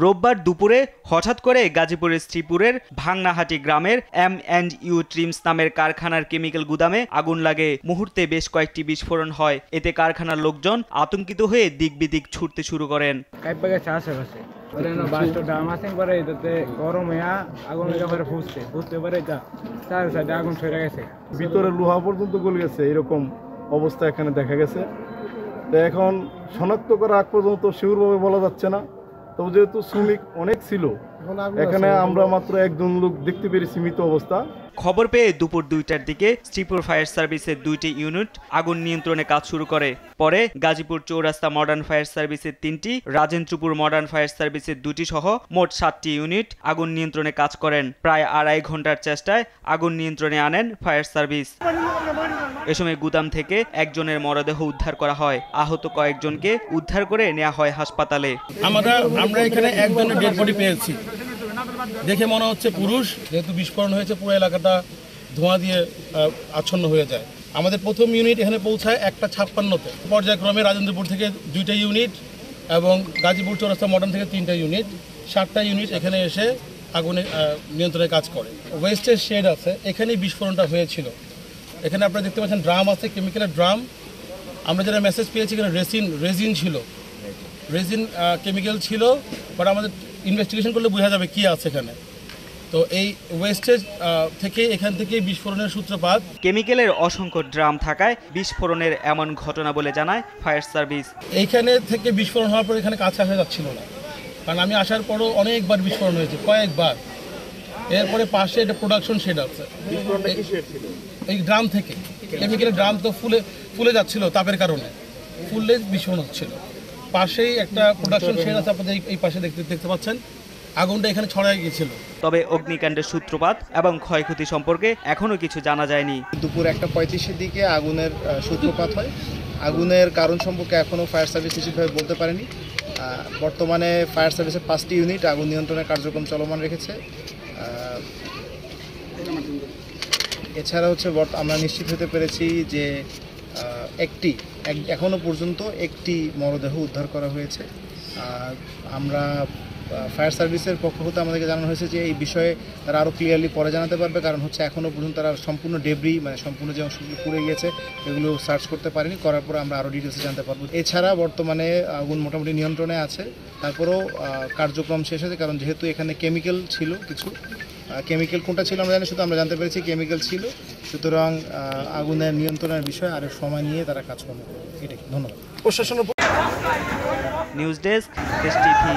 রোববার দুপুরে হঠাৎ করে গাজীপুরের শ্রীপুরের ভাংনাহাটি গ্রামের M&U ট্রিমস নামের কারখানার কেমিক্যাল গুদামে আগুন লাগে। মুহূর্তে বেশ কয়েকটি বিস্ফোরণ হয়। এতে কারখানার লোকজন আতঙ্কিত হয়ে দিক বিদিক ছুটতে শুরু করেন। ভিতরে লোহা পর্যন্ত গলে গেছে, এরকম অবস্থা এখানে দেখা গেছে। তো এখন শনাক্ত করা আগ পর্যন্ত শিওরভাবে বলা যাচ্ছে না। তবে যেহেতু শ্রমিক অনেক ছিল, এখানে আমরা মাত্র একজন লোক দেখতে পেরেছি মৃত অবস্থা। খবর পেয়ে দুপুর 2টার দিকে শ্রীপুর ফায়ার সার্ভিসের 2টি ইউনিট আগুন নিয়ন্ত্রণে কাজ শুরু করে। পরে গাজীপুর চৌরাস্তা মডার্ন ফায়ার সার্ভিসের 3টি, রাজেন্দ্রপুর মডার্ন ফায়ার সার্ভিসের 2টি সহ মোট 7টি ইউনিট আগুন নিয়ন্ত্রণে কাজ করেন। প্রায় 2.5 ঘন্টার চেষ্টায় আগুন নিয়ন্ত্রণে আনেন ফায়ার সার্ভিস। এ সময় গুদাম থেকে একজনের মরদেহ উদ্ধার করা হয়। আহত কয়েকজনকে উদ্ধার করে নেওয়া হয় হাসপাতালে। আমরা এখানে একজনের ডেড বডি পেয়েছি, দেখে মনে হচ্ছে পুরুষ। যেহেতু বিস্ফোরণ হয়েছে, পুরো এলাকাটা ধোঁয়া দিয়ে আচ্ছন্ন হয়ে যায়। আমাদের প্রথম ইউনিট এখানে পৌঁছায় 1:56-তে। পর্যায়ক্রমে রাজেন্দ্রপুর থেকে 2টা ইউনিট এবং গাজীপুর চৌরাস্তা মডার্ন থেকে 3টা ইউনিট, 7টা ইউনিট এখানে এসে আগুনে নিয়ন্ত্রণের কাজ করে। ওয়েস্টের শেড আছে, এখানেই বিস্ফোরণটা হয়েছিল। এখানে আপনারা দেখতে পাচ্ছেন ড্রাম আছে, কেমিক্যালের ড্রাম। আমরা যারা মেসেজ পেয়েছি এখানে রেজিন ছিল, রেজিন কেমিক্যাল ছিল, বাট আমাদের ইনভেস্টিগেশন করলে বোঝা যাবে কি আছে এখানে। তো এই ওয়েস্টেজ থেকে এখান থেকে বিস্ফোরণের সূত্রপাত। কেমিক্যালের অসংখ্য ড্রাম থাকায় বিস্ফোরণের এমন ঘটনা বলে জানায় ফায়ার সার্ভিস। এইখানে থেকে বিস্ফোরণ হওয়ার পর এখানে কাজ হয়ে যাচ্ছিল না, কারণ আমি আসার পরও অনেকবার বিস্ফোরণ হয়েছে, কয়েকবার। এরপরে পাশে একটা প্রোডাকশন শেড আছে, এই ড্রাম থেকে কেমিক্যালের ড্রাম তো ফুলে যাচ্ছিল তাপের কারণে, ফুললে বিস্ফোরণ হচ্ছিল। পাশেই একটা প্রোডাকশন শেড আছে, আপনাদের এই পাশে দেখতে পাচ্ছেন। আগুনটা এখানে ছড়ায় গিয়েছিল। তবে অগ্নিকাণ্ডের সূত্রপাত এবং ক্ষয়ক্ষতি সম্পর্কে এখনো কিছু জানা যায়নি। দুপুর 1:35-এর দিকে আগুনের সূত্রপাত হয়। আগুনের কারণ সম্পর্কে এখনও ফায়ার সার্ভিস নিশ্চিতভাবে বলতে পারেনি। বর্তমানে ফায়ার সার্ভিসের 5টি ইউনিট আগুন নিয়ন্ত্রণের কার্যক্রম চলমান রেখেছে। এছাড়া আমরা নিশ্চিত হতে পেরেছি যে এখনও পর্যন্ত একটি মরদেহ উদ্ধার করা হয়েছে। আমরা ফায়ার সার্ভিসের পক্ষ হতে আমাদেরকে জানানো হয়েছে যে এই বিষয়ে তারা আরও ক্লিয়ারলি পরে জানাতে পারবে, কারণ এখনও পর্যন্ত তারা সম্পূর্ণ ডেব্রি সম্পূর্ণ যে অংশগুলো পুড়ে গিয়েছে এগুলো সার্চ করতে পারেনি। করার পরে আমরা আরও ডিটেলসে জানতে পারবো। এছাড়া বর্তমানে আগুন মোটামুটি নিয়ন্ত্রণে আছে, তারপরেও কার্যক্রম শেষ হয়েছে, কারণ যেহেতু এখানে কেমিক্যাল ছিল, কিছু কেমিক্যাল কোনটা ছিল আমরা জানি, শুধু আমরা জানতে পেরেছি কেমিক্যাল ছিল। সুতরাং আগুনের নিয়ন্ত্রণের বিষয়ে আরও সময় নিয়ে তারা কাজকর্ম করবে। এটাই। ধন্যবাদ। নিউজ ডেস্ক, দেশ টিভি।